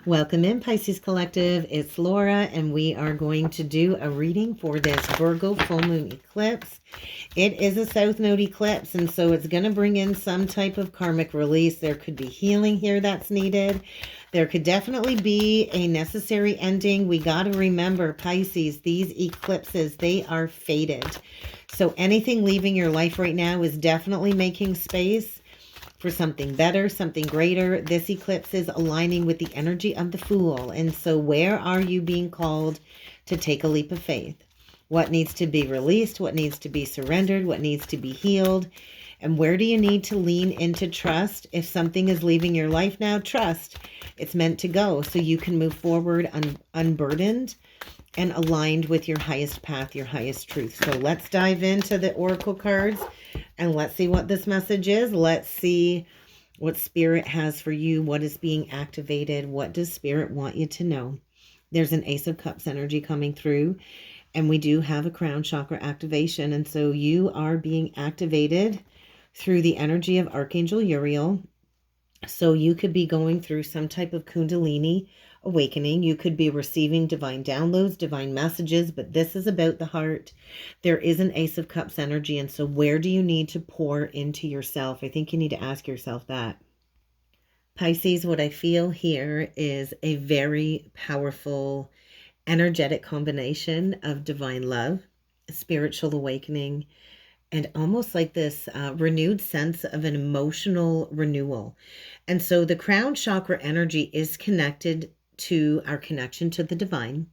Welcome in, Pisces Collective. It's Laura, and we are going to do a reading for this Virgo Full Moon Eclipse. It is a South Node eclipse, and so it's going to bring in some type of karmic release. There could be healing here that's needed. There could definitely be a necessary ending. We got to remember, Pisces, these eclipses, they are fated. So anything leaving your life right now is definitely making space for something better, something greater. This eclipse is aligning with the energy of the Fool. And so where are you being called to take a leap of faith? What needs to be released? What needs to be surrendered? What needs to be healed? And where do you need to lean into trust? If something is leaving your life now, trust it's meant to go so you can move forward unburdened and aligned with your highest path, your highest truth. So let's dive into the oracle cards and let's see what this message is. Let's see what Spirit has for you. What is being activated? What does Spirit want you to know? There's an Ace of Cups energy coming through, and we do have a crown chakra activation. And so you are being activated through the energy of Archangel Uriel. So you could be going through some type of Kundalini awakening. You could be receiving divine downloads, divine messages, but this is about the heart. There is an Ace of Cups energy. And so where do you need to pour into yourself? I think you need to ask yourself that. Pisces, what I feel here is a very powerful, energetic combination of divine love, spiritual awakening, and almost like this renewed sense of an emotional renewal. And so the crown chakra energy is connected to our connection to the divine.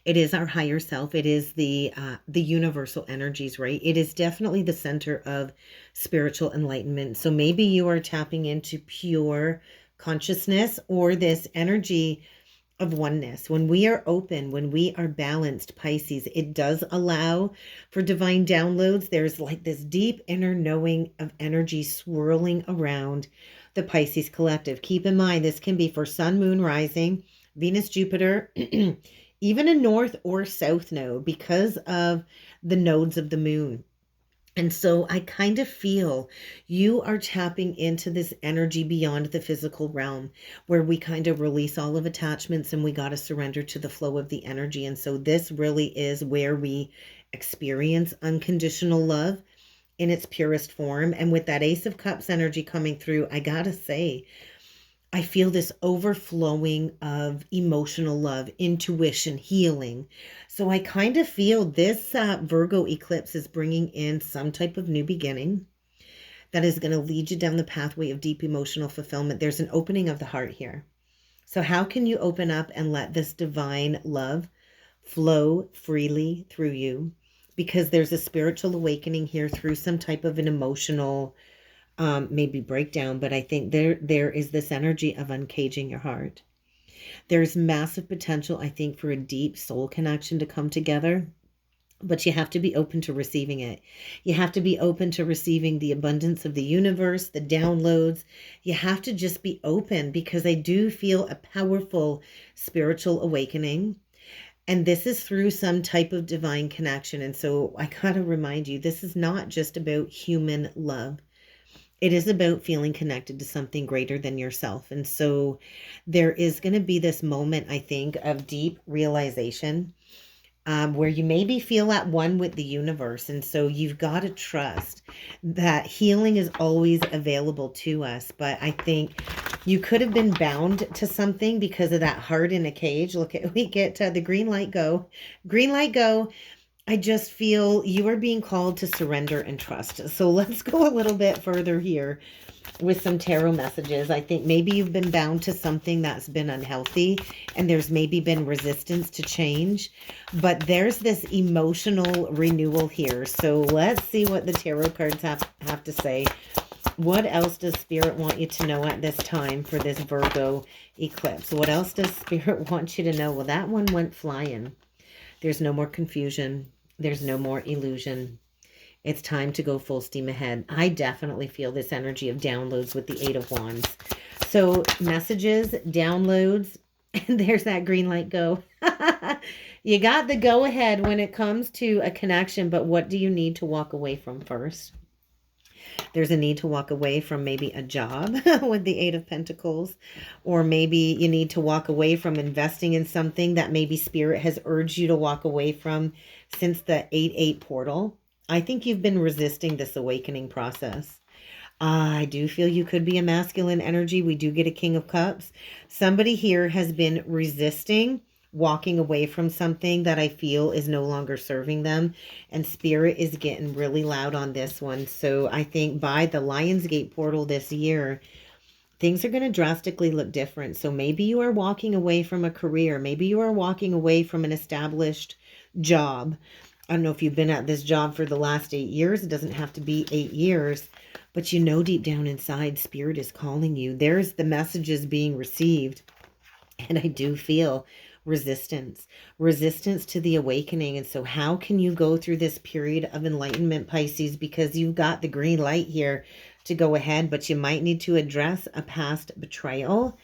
It is our higher self. It is the universal energies, right? It is definitely the center of spiritual enlightenment. So maybe you are tapping into pure consciousness or this energy of oneness. When we are open, when we are balanced, Pisces, it does allow for divine downloads. There's like this deep inner knowing of energy swirling around the Pisces collective. Keep in mind, this can be for Sun, Moon, Rising, Venus, Jupiter, even a North or South node because of the nodes of the moon. And so I kind of feel you are tapping into this energy beyond the physical realm where we kind of release all of attachments and we got to surrender to the flow of the energy. And so this really is where we experience unconditional love in its purest form. And with that Ace of Cups energy coming through, I got to say, I feel this overflowing of emotional love, intuition, healing. So I kind of feel this Virgo eclipse is bringing in some type of new beginning that is going to lead you down the pathway of deep emotional fulfillment. There's an opening of the heart here. So how can you open up and let this divine love flow freely through you? Because there's a spiritual awakening here through some type of an emotional maybe breakdown, but I think there is this energy of uncaging your heart. There's massive potential, I think, for a deep soul connection to come together, but you have to be open to receiving it. You have to be open to receiving the abundance of the universe, the downloads. You have to just be open because I do feel a powerful spiritual awakening. And this is through some type of divine connection. And so I gotta remind you, this is not just about human love. It is about feeling connected to something greater than yourself. And so there is going to be this moment, I think, of deep realization where you maybe feel at one with the universe. And so you've got to trust that healing is always available to us. But I think you could have been bound to something because of that heart in a cage. Look at, we get the green light go. Green light go. I just feel you are being called to surrender and trust. So let's go a little bit further here with some tarot messages. I think maybe you've been bound to something that's been unhealthy and there's maybe been resistance to change, but there's this emotional renewal here. So let's see what the tarot cards have to say. What else does Spirit want you to know at this time for this Virgo eclipse? What else does Spirit want you to know? Well, that one went flying. There's no more confusion. There's no more illusion. It's time to go full steam ahead. I definitely feel this energy of downloads with the Eight of Wands. So messages, downloads, and there's that green light go. You got the go ahead when it comes to a connection, but what do you need to walk away from first? There's a need to walk away from maybe a job with the Eight of Pentacles, or maybe you need to walk away from investing in something that maybe Spirit has urged you to walk away from since the 8-8 portal. I think you've been resisting this awakening process. I do feel you could be a masculine energy. We do get a King of Cups. Somebody here has been resisting walking away from something that I feel is no longer serving them. And Spirit is getting really loud on this one. So I think by the Lionsgate portal this year, things are going to drastically look different. So maybe you are walking away from a career. Maybe you are walking away from an established job. I don't know if you've been at this job for the last 8 years. It doesn't have to be 8 years. But you know deep down inside, Spirit is calling you. There's the messages being received. And I do feel resistance to the awakening. And so how can you go through this period of enlightenment, Pisces? Because you've got the green light here to go ahead, but you might need to address a past betrayal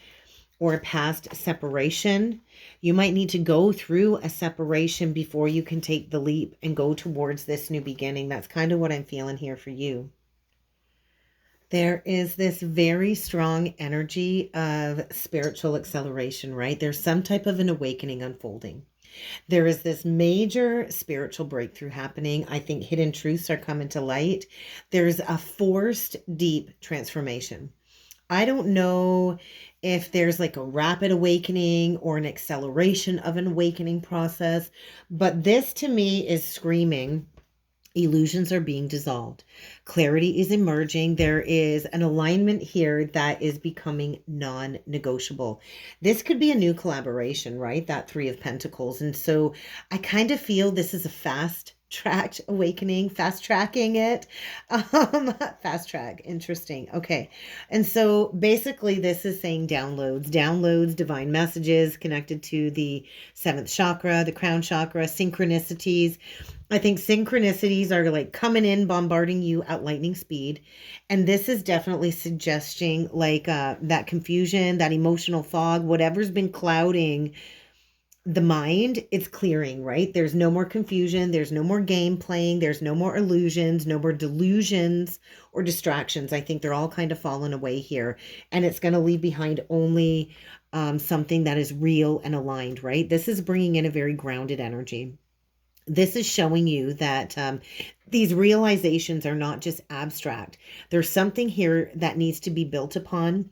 or a past separation. You might need to go through a separation before you can take the leap and go towards this new beginning. That's kind of what I'm feeling here for you. There is this very strong energy of spiritual acceleration, right? There's some type of an awakening unfolding. There is this major spiritual breakthrough happening. I think hidden truths are coming to light. There's a forced deep transformation. I don't know if there's like a rapid awakening or an acceleration of an awakening process, but this to me is screaming illusions are being dissolved. Clarity is emerging. There is an alignment here that is becoming non-negotiable. This could be a new collaboration, right? That Three of Pentacles. And so I kind of feel this is a fast-tracked awakening, fast-tracking it. Fast track. Interesting. Okay. And so basically this is saying downloads, divine messages connected to the 7th chakra, the crown chakra, synchronicities. I think synchronicities are like coming in, bombarding you at lightning speed. And this is definitely suggesting like that confusion, that emotional fog, whatever's been clouding the mind, it's clearing, right? There's no more confusion. There's no more game playing. There's no more illusions, no more delusions or distractions. I think they're all kind of fallen away here. And it's going to leave behind only something that is real and aligned, right? This is bringing in a very grounded energy. This is showing you that these realizations are not just abstract. There's something here that needs to be built upon.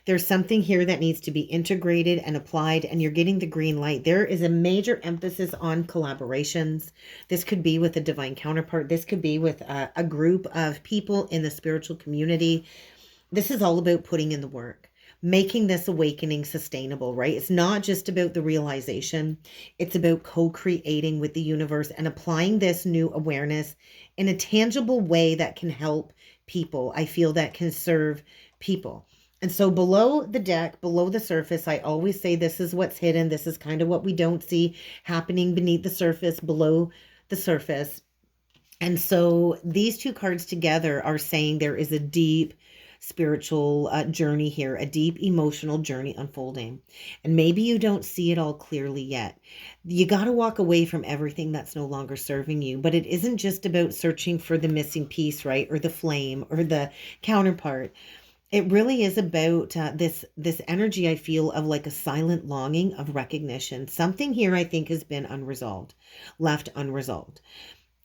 There's something here that needs to be integrated and applied, and you're getting the green light. There is a major emphasis on collaborations. This could be with a divine counterpart. This could be with a group of people in the spiritual community. This is all about putting in the work, making this awakening sustainable, right? It's not just about the realization. It's about co-creating with the universe and applying this new awareness in a tangible way that can help people. I feel that can serve people. And so below the deck, below the surface, I always say this is what's hidden. This is kind of what we don't see happening beneath the surface, below the surface. And so these two cards together are saying there is a deep spiritual journey here, a deep emotional journey unfolding. And maybe you don't see it all clearly yet. You got to walk away from everything that's no longer serving you. But it isn't just about searching for the missing piece, right? Or the flame or the counterpart. It really is about this energy, I feel, of like a silent longing of recognition. Something here I think has been unresolved, left unresolved.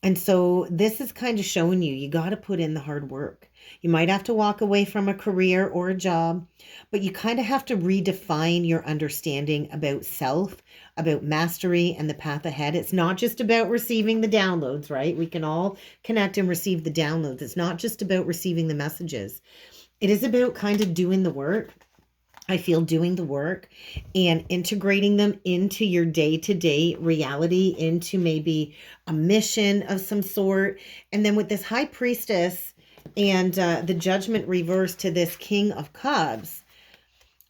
And so this is kind of showing you got to put in the hard work. You might have to walk away from a career or a job, but you kind of have to redefine your understanding about self, about mastery and the path ahead. It's not just about receiving the downloads, right? We can all connect and receive the downloads. It's not just about receiving the messages. It is about kind of doing the work. I feel doing the work and integrating them into your day-to-day reality, into maybe a mission of some sort. And then with this High Priestess and the Judgment reverse to this King of Cups,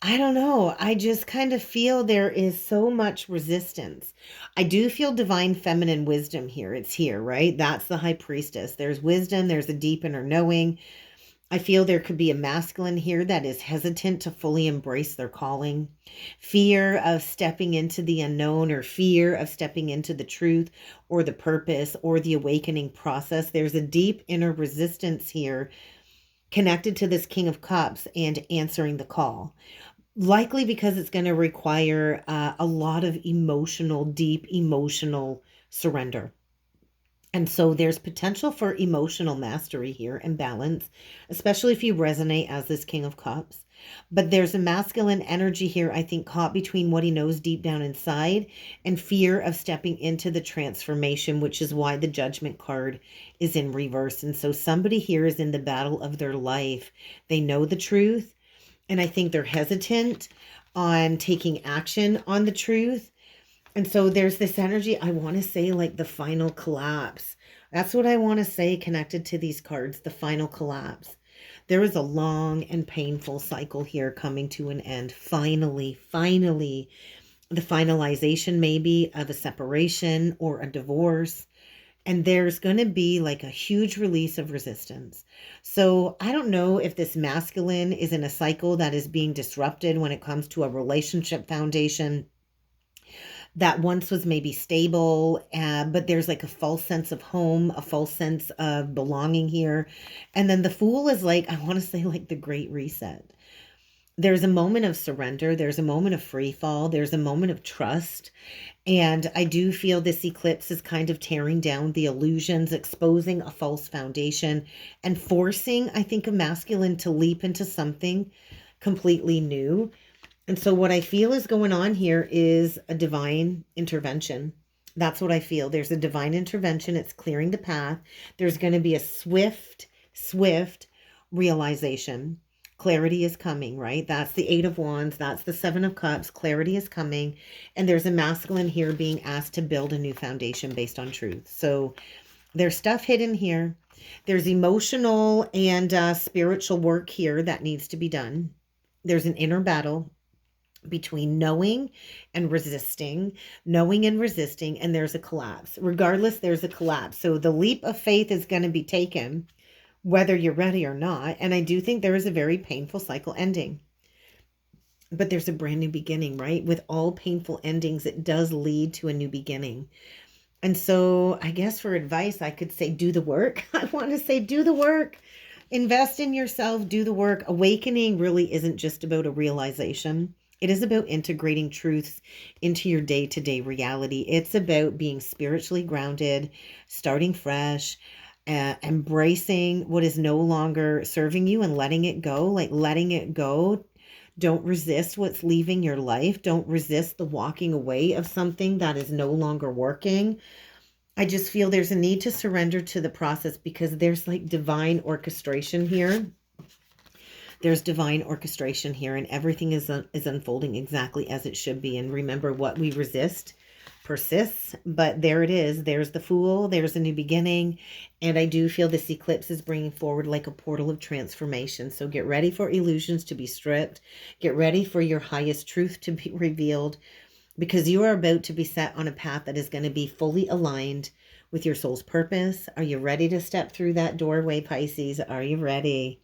I don't know. I just kind of feel there is so much resistance. I do feel divine feminine wisdom here. It's here, right? That's the High Priestess. There's wisdom. There's a deep inner knowing. I feel there could be a masculine here that is hesitant to fully embrace their calling. Fear of stepping into the unknown, or fear of stepping into the truth or the purpose or the awakening process. There's a deep inner resistance here connected to this King of Cups and answering the call. Likely because it's going to require a lot of emotional, deep emotional surrender. And so there's potential for emotional mastery here and balance, especially if you resonate as this King of Cups. But there's a masculine energy here, I think, caught between what he knows deep down inside and fear of stepping into the transformation, which is why the Judgment card is in reverse. And so somebody here is in the battle of their life. They know the truth, and I think they're hesitant on taking action on the truth. And so there's this energy, I want to say like the final collapse. That's what I want to say connected to these cards, the final collapse. There is a long and painful cycle here coming to an end. Finally, the finalization maybe of a separation or a divorce. And there's going to be like a huge release of resistance. So I don't know if this masculine is in a cycle that is being disrupted when it comes to a relationship foundation that once was maybe stable, but there's like a false sense of home, a false sense of belonging here. And then the Fool is like, I want to say like the Great Reset. There's a moment of surrender. There's a moment of free fall. There's a moment of trust. And I do feel this eclipse is kind of tearing down the illusions, exposing a false foundation, and forcing, I think, a masculine to leap into something completely new. And so what I feel is going on here is a divine intervention. That's what I feel. There's a divine intervention. It's clearing the path. There's going to be a swift realization. Clarity is coming, right? That's the Eight of Wands. That's the Seven of Cups. Clarity is coming. And there's a masculine here being asked to build a new foundation based on truth. So there's stuff hidden here. There's emotional and spiritual work here that needs to be done. There's an inner battle between knowing and resisting, and there's a collapse. Regardless, there's a collapse. So the leap of faith is going to be taken, whether you're ready or not. And I do think there is a very painful cycle ending. But there's a brand new beginning, right? With all painful endings, it does lead to a new beginning. And so I guess for advice, I could say do the work. I want to say do the work. Invest in yourself, do the work. Awakening really isn't just about a realization. It is about integrating truths into your day-to-day reality. It's about being spiritually grounded, starting fresh, embracing what is no longer serving you and letting it go, like letting it go. Don't resist what's leaving your life. Don't resist the walking away of something that is no longer working. I just feel there's a need to surrender to the process because there's like divine orchestration here. There's divine orchestration here, and everything is unfolding exactly as it should be. And remember, what we resist persists, but there it is. There's the Fool. There's a new beginning. And I do feel this eclipse is bringing forward like a portal of transformation. So get ready for illusions to be stripped. Get ready for your highest truth to be revealed, because you are about to be set on a path that is going to be fully aligned with your soul's purpose. Are you ready to step through that doorway, Pisces? Are you ready?